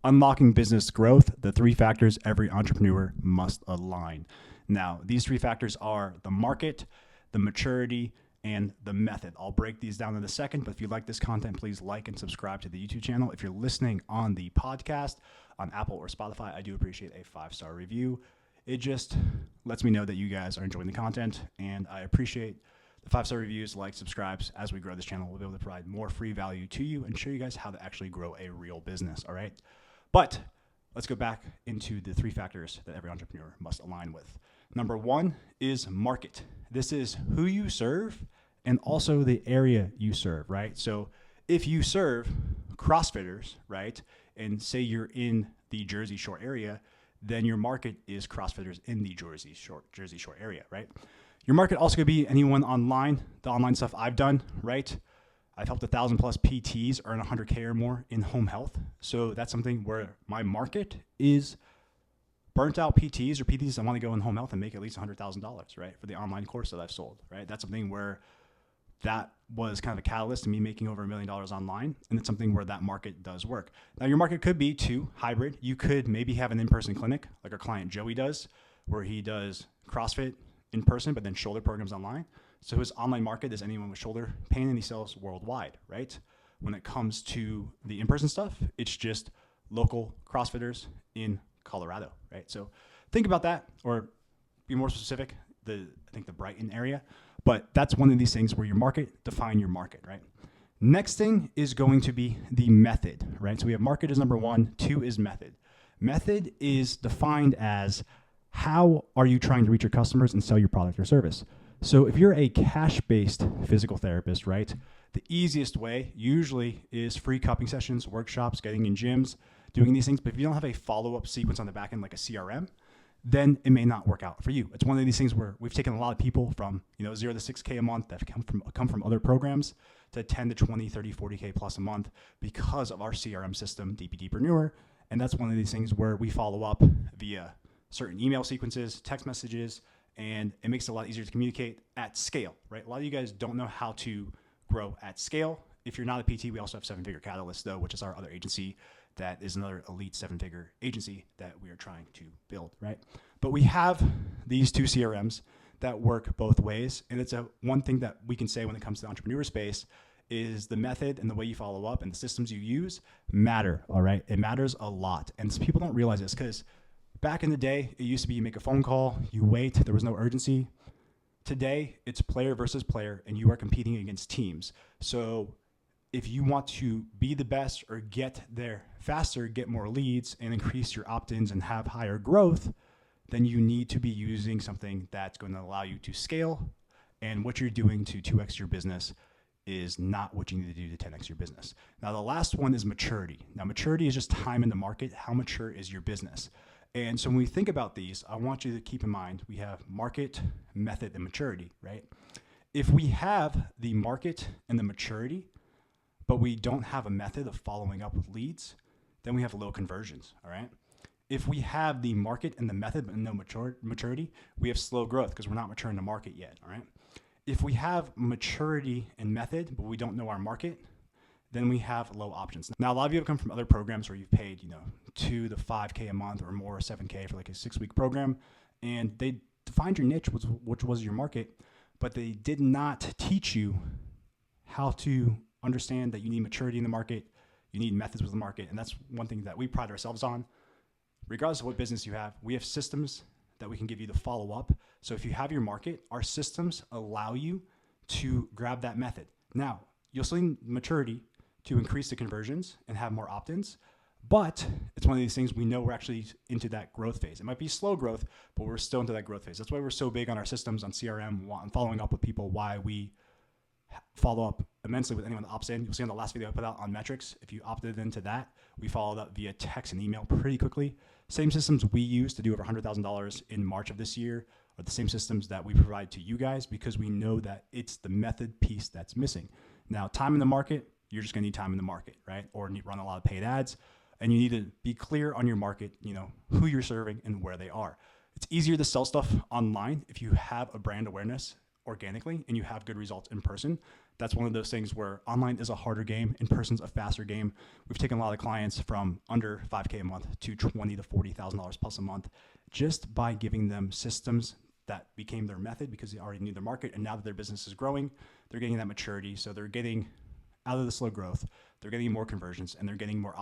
Unlocking business growth, the three factors every entrepreneur must align. Now, these three factors are the market, the maturity, and the method. I'll break these down in a second, but if you like this content, please like and subscribe to the YouTube channel. If you're listening on the podcast on Apple or Spotify, I do appreciate a 5-star review. It just lets me know that you guys are enjoying the content, and I appreciate the 5-star reviews, likes, subscribes. As we grow this channel, we'll be able to provide more free value to you and show you guys how to actually grow a real business, all right? But let's go back into the three factors that every entrepreneur must align with. Number one is market. This is who you serve and also the area you serve, right? So if you serve CrossFitters, right, and say you're in the Jersey Shore area, then your market is CrossFitters in the Jersey Shore area, right? Your market also could be anyone online, the online stuff I've done, right? I've helped 1,000 plus PTs earn 100K or more in home health. So that's something where my market is burnt out PTs or PTs that want to go in home health and make at least $100,000, right? For the online course that I've sold, right? That's something where that was kind of a catalyst to me making over $1 million online. And it's something where that market does work. Now your market could be too hybrid. You could maybe have an in-person clinic like our client Joey does, where he does CrossFit in person, but then shoulder programs online. So his online market is anyone with shoulder pain, and he sells worldwide, right? When it comes to the in-person stuff, it's just local CrossFitters in Colorado, right? So think about that, or be more specific, I think the Brighton area, but that's one of these things where your market, define your market, right? Next thing is going to be the method, right? So we have market is number one, two is method. Method is defined as how are you trying to reach your customers and sell your product or service? So if you're a cash-based physical therapist, right, the easiest way usually is free cupping sessions, workshops, getting in gyms, doing these things. But if you don't have a follow-up sequence on the back end like a CRM, then it may not work out for you. It's one of these things where we've taken a lot of people from 0 to 6K a month that come from other programs to 10 to 20, 30, 40K plus a month because of our CRM system, DPDpreneur. And that's one of these things where we follow up via certain email sequences, text messages, and it makes it a lot easier to communicate at scale, right? A lot of you guys don't know how to grow at scale. If you're not a PT, we also have 7-Figure Catalyst, though, which is our other agency that is another elite 7-figure agency that we are trying to build, right? But we have these two CRMs that work both ways. And it's one thing that we can say when it comes to the entrepreneur space is the method and the way you follow up and the systems you use matter, all right? It matters a lot. And people don't realize this because back in the day, it used to be you make a phone call, you wait, there was no urgency. Today, it's player versus player, and you are competing against teams. So if you want to be the best or get there faster, get more leads, and increase your opt-ins and have higher growth, then you need to be using something that's going to allow you to scale. And what you're doing to 2x your business is not what you need to do to 10x your business. Now, the last one is maturity. Now, maturity is just time in the market. How mature is your business? And so when we think about these, I want you to keep in mind, we have market, method, and maturity, right? If we have the market and the maturity, but we don't have a method of following up with leads, then we have low conversions, all right? If we have the market and the method, but no maturity, we have slow growth because we're not mature in the market yet, all right? If we have maturity and method, but we don't know our market, then we have low options. Now, a lot of you have come from other programs where you've paid, 2 to 5K a month or more, 7K for like a 6-week program, and they defined your niche, which was your market, but they did not teach you how to understand that you need maturity in the market, you need methods with the market, and that's one thing that we pride ourselves on. Regardless of what business you have, we have systems that we can give you to follow up. So if you have your market, our systems allow you to grab that method. Now, you'll still need maturity to increase the conversions and have more opt-ins, but it's one of these things we know we're actually into that growth phase. It might be slow growth, but we're still into that growth phase. That's why we're so big on our systems, on CRM, and following up with people, why we follow up immensely with anyone that opts in. You'll see on the last video I put out on metrics, if you opted into that, we followed up via text and email pretty quickly. Same systems we use to do over $100,000 in March of this year are the same systems that we provide to you guys because we know that it's the method piece that's missing. Now, time in the market, you're just going to need time in the market, right? Or run a lot of paid ads, and you need to be clear on your market, who you're serving and where they are. It's easier to sell stuff online if you have a brand awareness organically and you have good results in person That's one of those things where online is a harder game, in person's a faster game. We've taken a lot of clients from under 5K a month to $20,000 to $40,000 plus a month just by giving them systems that became their method because they already knew their market. And now that their business is growing, they're getting that maturity. So they're getting out of the slow growth, they're getting more conversions, and they're getting more